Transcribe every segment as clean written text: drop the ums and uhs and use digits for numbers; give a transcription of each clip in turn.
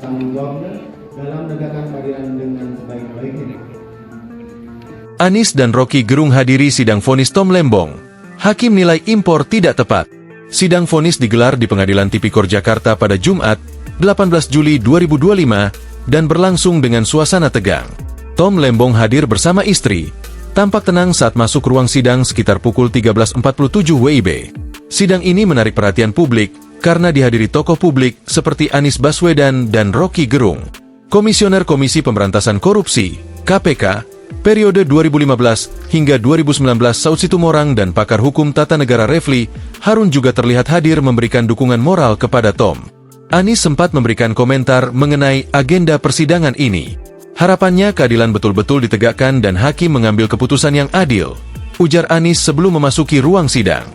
tanggung jawabnya dalam menegakkan keadilan dengan sebaik-baiknya. Anies dan Rocky Gerung hadiri sidang vonis Tom Lembong. Hakim nilai impor tidak tepat. Sidang vonis digelar di Pengadilan Tipikor Jakarta pada Jumat, 18 Juli 2025, dan berlangsung dengan suasana tegang. Tom Lembong hadir bersama istri, tampak tenang saat masuk ruang sidang sekitar pukul 13.47 WIB. Sidang ini menarik perhatian publik karena dihadiri tokoh publik seperti Anies Baswedan dan Rocky Gerung. Komisioner Komisi Pemberantasan Korupsi, KPK, periode 2015 hingga 2019 Saud Situmorang dan pakar hukum tata negara Refli Harun juga terlihat hadir memberikan dukungan moral kepada Tom. Anies sempat memberikan komentar mengenai agenda persidangan ini. Harapannya keadilan betul-betul ditegakkan dan hakim mengambil keputusan yang adil, ujar Anies sebelum memasuki ruang sidang.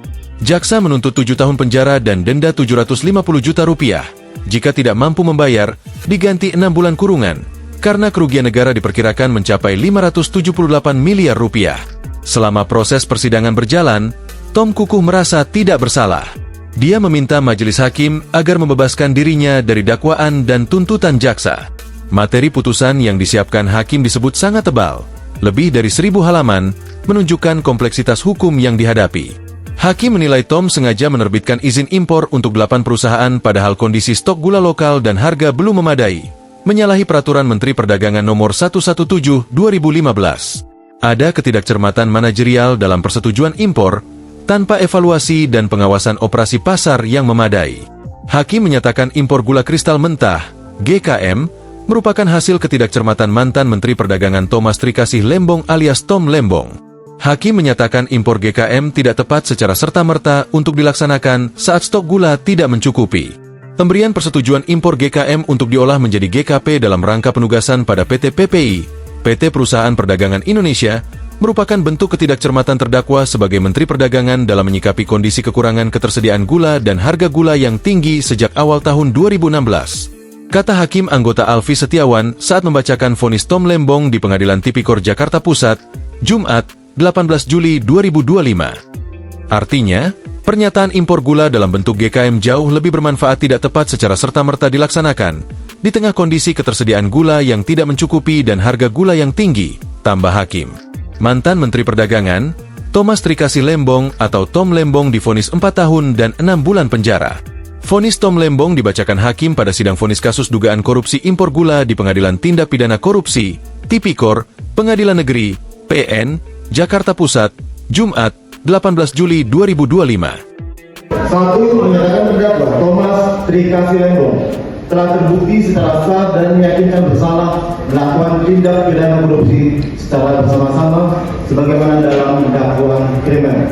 Jaksa menuntut 7 tahun penjara dan denda 750 juta rupiah. Jika tidak mampu membayar, diganti 6 bulan kurungan, karena kerugian negara diperkirakan mencapai 578 miliar rupiah. Selama proses persidangan berjalan, Tom kukuh merasa tidak bersalah. Dia meminta majelis hakim agar membebaskan dirinya dari dakwaan dan tuntutan jaksa. Materi putusan yang disiapkan hakim disebut sangat tebal, lebih dari 1000 halaman, menunjukkan kompleksitas hukum yang dihadapi. Hakim menilai Tom sengaja menerbitkan izin impor untuk 8 perusahaan padahal kondisi stok gula lokal dan harga belum memadai, menyalahi peraturan Menteri Perdagangan nomor 117/2015. Ada ketidakcermatan manajerial dalam persetujuan impor, tanpa evaluasi dan pengawasan operasi pasar yang memadai. Hakim menyatakan impor gula kristal mentah, GKM, merupakan hasil ketidakcermatan mantan Menteri Perdagangan Thomas Trikasih Lembong alias Tom Lembong. Hakim menyatakan impor GKM tidak tepat secara serta-merta untuk dilaksanakan saat stok gula tidak mencukupi. Pemberian persetujuan impor GKM untuk diolah menjadi GKP dalam rangka penugasan pada PT PPI, PT Perusahaan Perdagangan Indonesia, merupakan bentuk ketidakcermatan terdakwa sebagai Menteri Perdagangan dalam menyikapi kondisi kekurangan ketersediaan gula dan harga gula yang tinggi sejak awal tahun 2016. Kata Hakim anggota Alfi Setiawan saat membacakan vonis Tom Lembong di Pengadilan Tipikor Jakarta Pusat, Jumat, 18 Juli 2025. Artinya, pernyataan impor gula dalam bentuk GKM jauh lebih bermanfaat tidak tepat secara serta-merta dilaksanakan, di tengah kondisi ketersediaan gula yang tidak mencukupi dan harga gula yang tinggi, tambah Hakim. Mantan Menteri Perdagangan, Thomas Trikasih Lembong atau Tom Lembong divonis 4 tahun dan 6 bulan penjara. Vonis Tom Lembong dibacakan Hakim pada sidang vonis kasus dugaan korupsi impor gula di Pengadilan Tindak Pidana Korupsi, Tipikor, Pengadilan Negeri, PN, Jakarta Pusat, Jumat, 18 Juli 2025. 1. Menyatakan terdakwa Thomas Trikasih Lembong telah terbukti secara sah dan meyakinkan bersalah melakukan tindak pidana korupsi secara bersama-sama sebagaimana dalam dakwaan kriminal.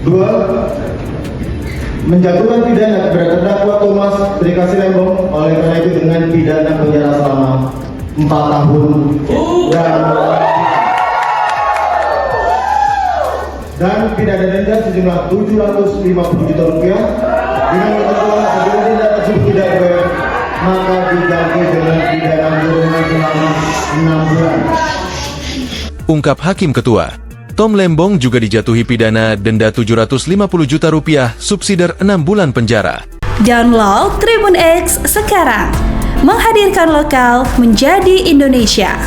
2. Menjatuhkan pidana kepada terdakwa Thomas Trikasih Lembong oleh karena itu dengan pidana penjara selama 4 tahun dan pidana denda sejumlah 750 juta rupiah dengan ketentuan apabila denda tersebut tidak dibayar maka diganti dengan pidana kurungan selama 6 bulan. Ungkap Hakim Ketua. Tom Lembong juga dijatuhi pidana denda 750 juta rupiah subsidiar 6 bulan penjara. Download Tribun X sekarang, menghadirkan lokal menjadi Indonesia.